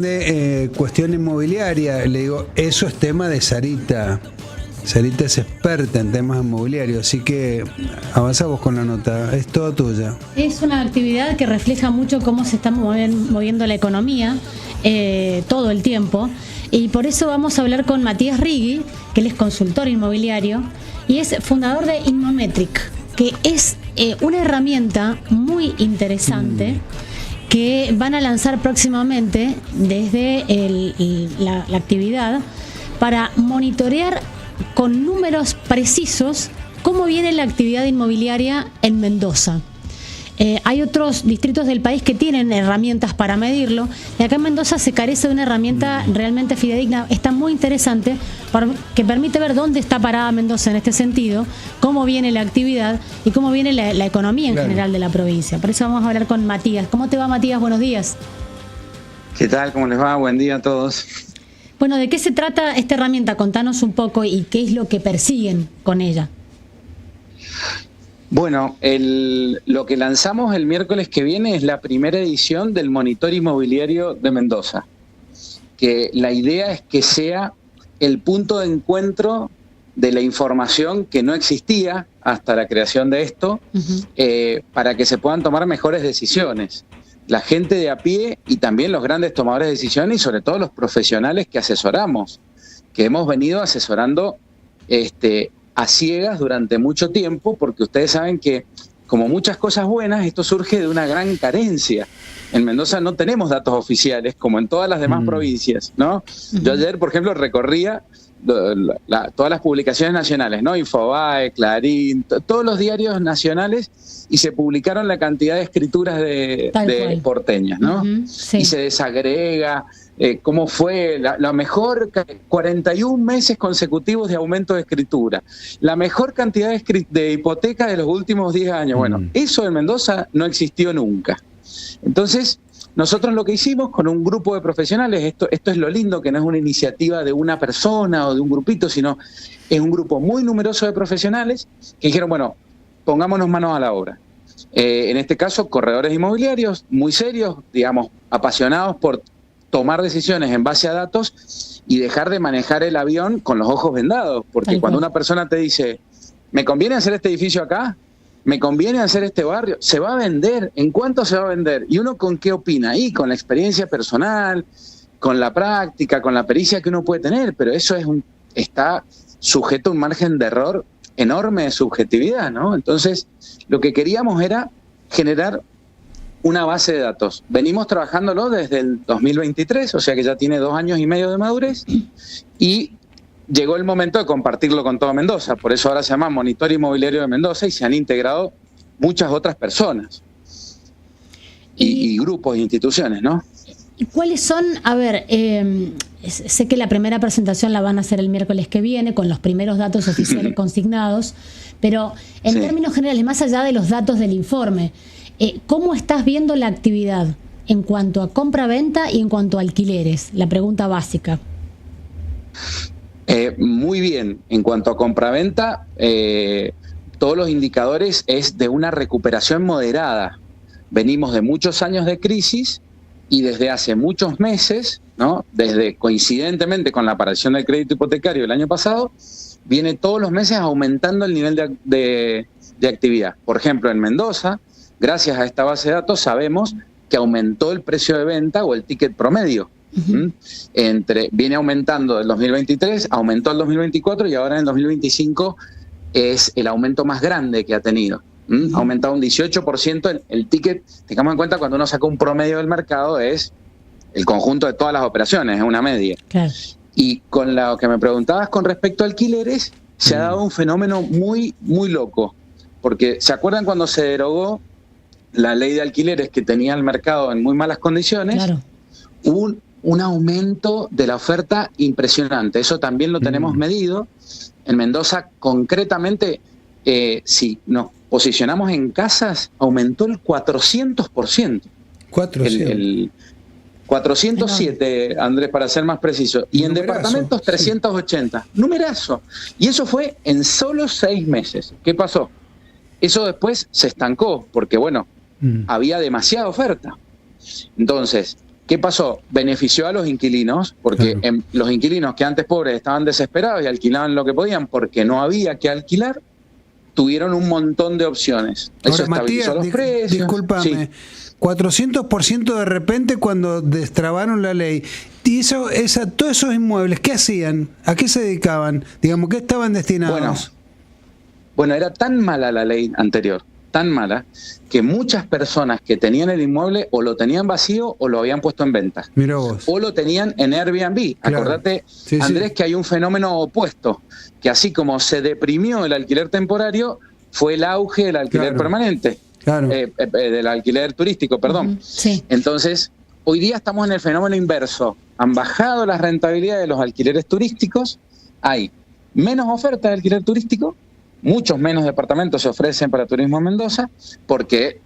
de cuestión inmobiliaria, le digo, eso es tema de Sarita. Sarita es experta en temas inmobiliarios, así que avanzamos con la nota, es toda tuya. Es una actividad que refleja mucho cómo se está moviendo la economía todo el tiempo, y por eso vamos a hablar con Matías Rigui, que él es consultor inmobiliario y es fundador de Inmometric, que es una herramienta muy interesante que van a lanzar próximamente desde la actividad para monitorear con números precisos cómo viene la actividad inmobiliaria en Mendoza. Hay otros distritos del país que tienen herramientas para medirlo, y acá en Mendoza se carece de una herramienta realmente fidedigna. Está muy interesante, que permite ver dónde está parada Mendoza en este sentido, cómo viene la actividad y cómo viene la economía en general de la provincia. Por eso vamos a hablar con Matías. ¿Cómo te va, Matías? Buenos días. ¿Qué tal? ¿Cómo les va? Buen día a todos. Bueno, ¿de qué se trata esta herramienta? Contanos un poco y qué es lo que persiguen con ella. Bueno, lo que lanzamos el miércoles que viene es la primera edición del Monitor Inmobiliario de Mendoza, que la idea es que sea el punto de encuentro de la información que no existía hasta la creación de esto, para que se puedan tomar mejores decisiones. La gente de a pie y también los grandes tomadores de decisiones, y sobre todo los profesionales que asesoramos, que hemos venido asesorando a ciegas durante mucho tiempo, porque ustedes saben que, como muchas cosas buenas, esto surge de una gran carencia. En Mendoza no tenemos datos oficiales, como en todas las demás provincias, ¿no? Yo ayer, por ejemplo, recorría todas las publicaciones nacionales, ¿no? Infobae, Clarín, todos los diarios nacionales, y se publicaron la cantidad de escrituras de porteñas, ¿no? Sí. Y se desagrega cómo fue la mejor 41 meses consecutivos de aumento de escritura, la mejor cantidad de hipoteca de los últimos 10 años. Bueno, eso en Mendoza no existió nunca. Entonces, nosotros lo que hicimos con un grupo de profesionales, esto es lo lindo, que no es una iniciativa de una persona o de un grupito, sino es un grupo muy numeroso de profesionales que dijeron, bueno, pongámonos manos a la obra. En este caso, corredores inmobiliarios muy serios, digamos, apasionados por tomar decisiones en base a datos y dejar de manejar el avión con los ojos vendados, porque cuando una persona te dice, ¿me conviene hacer este edificio acá? ¿Me conviene hacer este barrio? ¿Se va a vender? ¿En cuánto se va a vender? ¿Y uno con qué opina? Y con la experiencia personal, con la práctica, con la pericia que uno puede tener, pero eso está sujeto a un margen de error enorme de subjetividad, ¿no? Entonces, lo que queríamos era generar una base de datos. Venimos trabajándolo desde el 2023, o sea que ya tiene 2 años y medio de madurez, y llegó el momento de compartirlo con todo Mendoza. Por eso ahora se llama Monitor Inmobiliario de Mendoza, y se han integrado muchas otras personas y grupos e instituciones, ¿no? ¿Cuáles son? A ver, sé que la primera presentación la van a hacer el miércoles que viene con los primeros datos oficiales consignados, pero en términos generales, más allá de los datos del informe, ¿cómo estás viendo la actividad en cuanto a compra-venta y en cuanto a alquileres? La pregunta básica. Muy bien. En cuanto a compraventa, todos los indicadores es de una recuperación moderada. Venimos de muchos años de crisis y desde hace muchos meses, ¿no? Desde coincidentemente con la aparición del crédito hipotecario el año pasado, viene todos los meses aumentando el nivel de actividad. Por ejemplo, en Mendoza, gracias a esta base de datos, sabemos que aumentó el precio de venta o el ticket promedio. Viene aumentando del 2023, aumentó el 2024 y ahora en el 2025 es el aumento más grande que ha tenido. Ha aumentado un 18% el ticket. Tengamos en cuenta, cuando uno saca un promedio del mercado, es el conjunto de todas las operaciones, es una media. Claro. Y con lo que me preguntabas con respecto a alquileres, se ha dado un fenómeno muy, muy loco. Porque, ¿se acuerdan cuando se derogó la ley de alquileres que tenía el mercado en muy malas condiciones? Claro. Hubo un aumento de la oferta impresionante. Eso también lo tenemos medido. En Mendoza, concretamente, si nos posicionamos en casas, aumentó el 400%. 407, Andrés, para ser más preciso. Y en departamentos, 380. Numerazo. Y eso fue en solo 6 meses. ¿Qué pasó? Eso después se estancó, porque, bueno, había demasiada oferta. Entonces, ¿Qué pasó? Benefició a los inquilinos, porque los inquilinos que antes pobres estaban desesperados y alquilaban lo que podían porque no había que alquilar, tuvieron un montón de opciones. Eso ahora, estabilizó Matías, los precios. Discúlpame. Sí. 400% de repente cuando destrabaron la ley. Y todos esos inmuebles, ¿qué hacían? ¿A qué se dedicaban? Digamos, ¿qué estaban destinados? Bueno, era tan mala la ley anterior, tan mala, que muchas personas que tenían el inmueble o lo tenían vacío o lo habían puesto en venta. Mirá vos. O lo tenían en Airbnb. Claro. Acordate, Andrés, que hay un fenómeno opuesto, que así como se deprimió el alquiler temporario, fue el auge del alquiler permanente. Claro. Del alquiler turístico, perdón. Sí. Entonces, hoy día estamos en el fenómeno inverso. Han bajado las rentabilidades de los alquileres turísticos, hay menos oferta de alquiler turístico, muchos menos departamentos se ofrecen para turismo en Mendoza, porque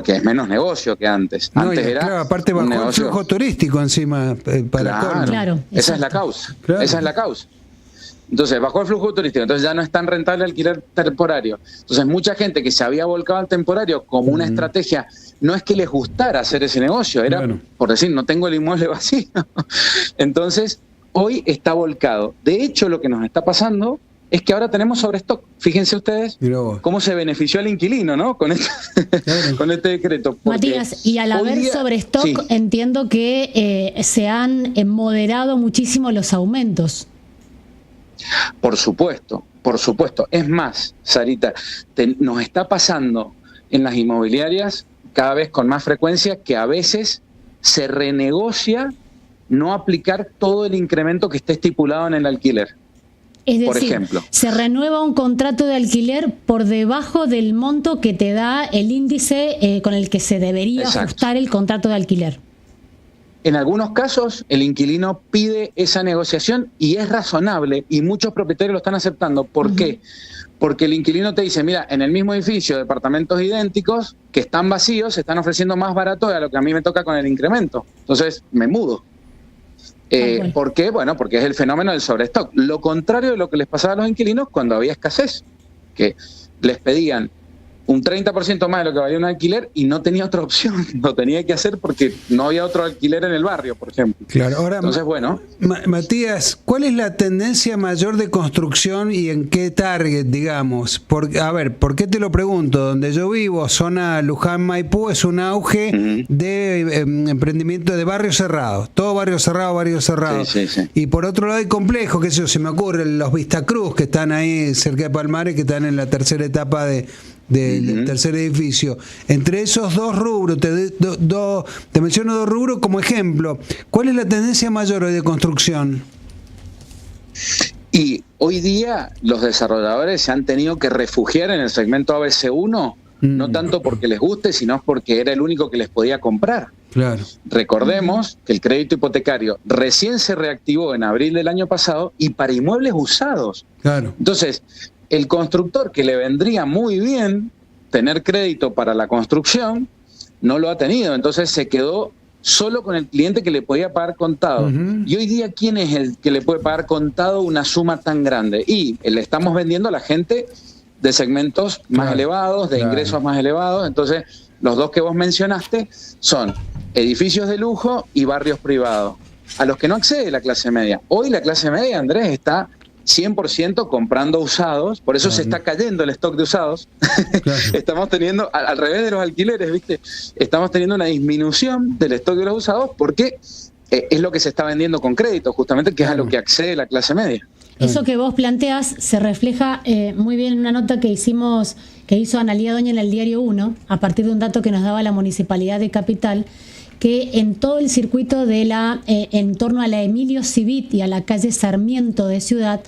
es menos negocio que antes. Antes era claro, aparte bajó el flujo turístico encima para claro, esa es la causa. Claro. Esa es la causa. Entonces, bajó el flujo turístico, entonces ya no es tan rentable el alquiler temporario. Entonces, mucha gente que se había volcado al temporario como una estrategia, no es que les gustara hacer ese negocio, era por decir, no tengo el inmueble vacío. Entonces, hoy está volcado. De hecho, lo que nos está pasando es que ahora tenemos sobrestock. Fíjense ustedes cómo se benefició al inquilino, ¿no? Con este decreto. Matías, y al haber sobrestock, entiendo que se han moderado muchísimo los aumentos. Por supuesto. Es más, Sarita, nos está pasando en las inmobiliarias cada vez con más frecuencia que a veces se renegocia no aplicar todo el incremento que esté estipulado en el alquiler. Es decir, por ejemplo, se renueva un contrato de alquiler por debajo del monto que te da el índice con el que se debería ajustar el contrato de alquiler. En algunos casos, el inquilino pide esa negociación y es razonable, y muchos propietarios lo están aceptando. ¿Por qué? Porque el inquilino te dice, mira, en el mismo edificio, departamentos idénticos que están vacíos, se están ofreciendo más barato de lo que a mí me toca con el incremento. Entonces, me mudo. ¿Por qué? Bueno, porque es el fenómeno del sobrestock. Lo contrario de lo que les pasaba a los inquilinos cuando había escasez, que les pedían un 30% más de lo que valía un alquiler y no tenía otra opción, lo tenía que hacer porque no había otro alquiler en el barrio, por ejemplo. Claro, ahora, entonces, bueno. Matías, ¿cuál es la tendencia mayor de construcción y en qué target, digamos? A ver, ¿por qué te lo pregunto? Donde yo vivo, zona Luján, Maipú, es un auge de emprendimiento de barrios cerrados, todo barrio cerrado. Sí. Y por otro lado hay complejos, que se me ocurre, los Vistacruz, que están ahí cerca de Palmares, que están en la tercera etapa del tercer edificio. Entre esos dos rubros, te menciono dos rubros como ejemplo. ¿Cuál es la tendencia mayor hoy de construcción? Y hoy día los desarrolladores se han tenido que refugiar en el segmento ABC1, no tanto porque les guste, sino porque era el único que les podía comprar. Claro. Recordemos que el crédito hipotecario recién se reactivó en abril del año pasado y para inmuebles usados. Claro. Entonces, el constructor que le vendría muy bien tener crédito para la construcción, no lo ha tenido. Entonces se quedó solo con el cliente que le podía pagar contado. Y hoy día, ¿quién es el que le puede pagar contado una suma tan grande? Y le estamos vendiendo a la gente de segmentos más elevados, de ingresos más elevados. Entonces, los dos que vos mencionaste son edificios de lujo y barrios privados, a los que no accede la clase media. Hoy la clase media, Andrés, está 100% comprando usados, por eso se está cayendo el stock de usados. Estamos teniendo, al revés de los alquileres, ¿viste? Estamos teniendo una disminución del stock de los usados porque es lo que se está vendiendo con crédito, justamente, que es a lo que accede la clase media. Eso que vos planteas se refleja muy bien en una nota que hizo Analía Doña en el Diario 1, a partir de un dato que nos daba la Municipalidad de Capital, que en todo el circuito en torno a la Emilio Civit y a la calle Sarmiento de Ciudad,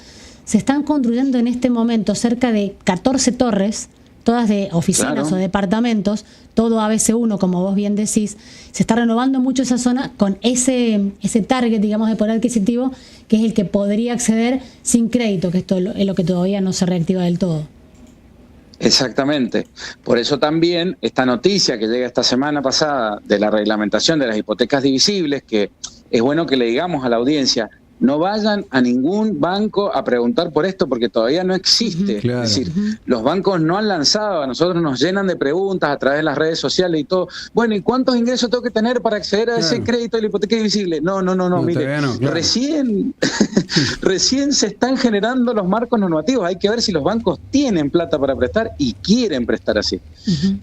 se están construyendo en este momento cerca de 14 torres, todas de oficinas o departamentos, todo ABC1, como vos bien decís. Se está renovando mucho esa zona con ese target, digamos, de poder adquisitivo, que es el que podría acceder sin crédito, que esto es lo que todavía no se reactiva del todo. Exactamente. Por eso también esta noticia que llega esta semana pasada de la reglamentación de las hipotecas divisibles, que es bueno que le digamos a la audiencia, no vayan a ningún banco a preguntar por esto porque todavía no existe. Claro. Es decir, los bancos no han lanzado, a nosotros nos llenan de preguntas a través de las redes sociales y todo. Bueno, ¿y cuántos ingresos tengo que tener para acceder a ese crédito de la hipoteca divisible? No, mire, no, claro. recién se están generando los marcos normativos. Hay que ver si los bancos tienen plata para prestar y quieren prestar así.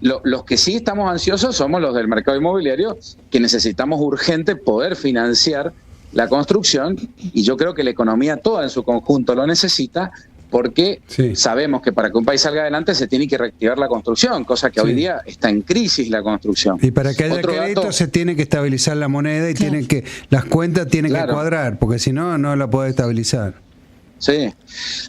Los que sí estamos ansiosos somos los del mercado inmobiliario, que necesitamos urgente poder financiar la construcción, y yo creo que la economía toda en su conjunto lo necesita, porque sabemos que para que un país salga adelante se tiene que reactivar la construcción, cosa que hoy día está en crisis la construcción. Y para que haya crédito se tiene que estabilizar la moneda y las cuentas tienen que cuadrar, porque si no, no la puede estabilizar. Sí.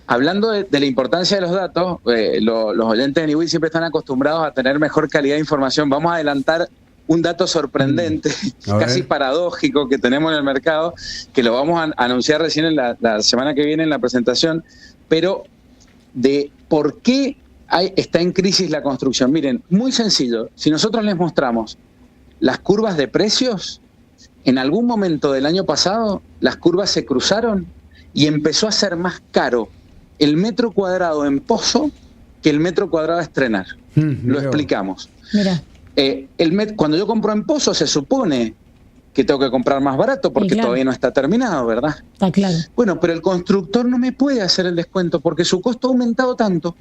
Hablando de la importancia de los datos, los oyentes de Niwi siempre están acostumbrados a tener mejor calidad de información. Vamos a adelantar un dato sorprendente, casi paradójico, que tenemos en el mercado, que lo vamos a anunciar recién en la semana que viene en la presentación, pero de por qué está en crisis la construcción. Miren, muy sencillo, si nosotros les mostramos las curvas de precios, en algún momento del año pasado las curvas se cruzaron y empezó a ser más caro el metro cuadrado en Pozo que el metro cuadrado a estrenar. Lo explicamos. Mira. Cuando yo compro en Pozo se supone que tengo que comprar más barato porque todavía no está terminado, ¿verdad? Está claro. Bueno, pero el constructor no me puede hacer el descuento porque su costo ha aumentado tanto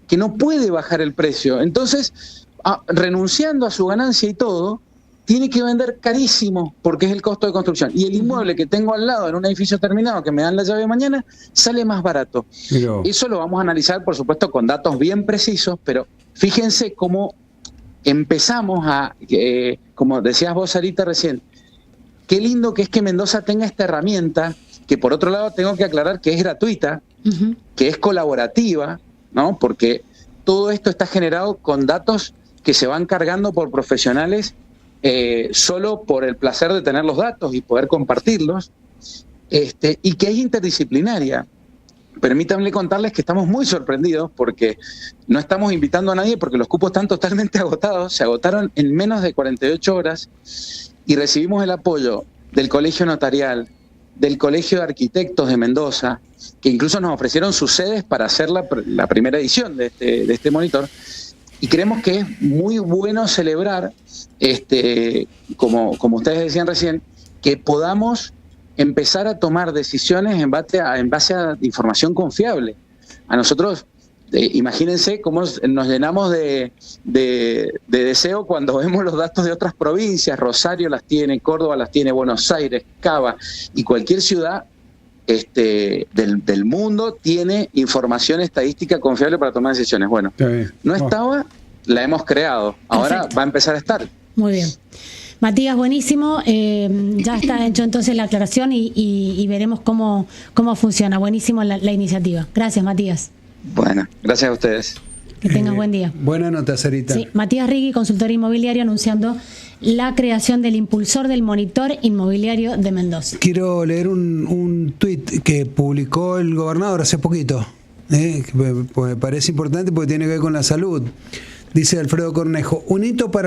que no puede bajar el precio. Entonces, renunciando a su ganancia y todo, tiene que vender carísimo porque es el costo de construcción. Y el inmueble que tengo al lado en un edificio terminado que me dan la llave mañana sale más barato. Eso lo vamos a analizar, por supuesto, con datos bien precisos, pero fíjense cómo empezamos como decías vos, Sarita, recién, qué lindo que es que Mendoza tenga esta herramienta, que por otro lado tengo que aclarar que es gratuita, que es colaborativa, ¿no? Porque todo esto está generado con datos que se van cargando por profesionales solo por el placer de tener los datos y poder compartirlos, y que es interdisciplinaria. Permítanme contarles que estamos muy sorprendidos porque no estamos invitando a nadie porque los cupos están totalmente agotados, se agotaron en menos de 48 horas y recibimos el apoyo del Colegio Notarial, del Colegio de Arquitectos de Mendoza, que incluso nos ofrecieron sus sedes para hacer la primera edición de este monitor, y creemos que es muy bueno celebrar, como ustedes decían recién, que podamos empezar a tomar decisiones en base a información confiable. A nosotros, imagínense cómo nos llenamos de deseo cuando vemos los datos de otras provincias. Rosario las tiene, Córdoba las tiene, Buenos Aires, Cava, y cualquier ciudad del mundo tiene información estadística confiable para tomar decisiones. Bueno, no estaba, la hemos creado, ahora va a empezar a estar. Muy bien. Matías, buenísimo, ya está hecho entonces la aclaración y veremos cómo funciona. Buenísimo la iniciativa. Gracias, Matías. Bueno, gracias a ustedes. Que tengas buen día. Buena nota, Sarita. Sí, Matías Rigui, consultor inmobiliario, anunciando la creación del impulsor del monitor inmobiliario de Mendoza. Quiero leer un tuit que publicó el gobernador hace poquito, que me parece importante porque tiene que ver con la salud. Dice Alfredo Cornejo: un hito para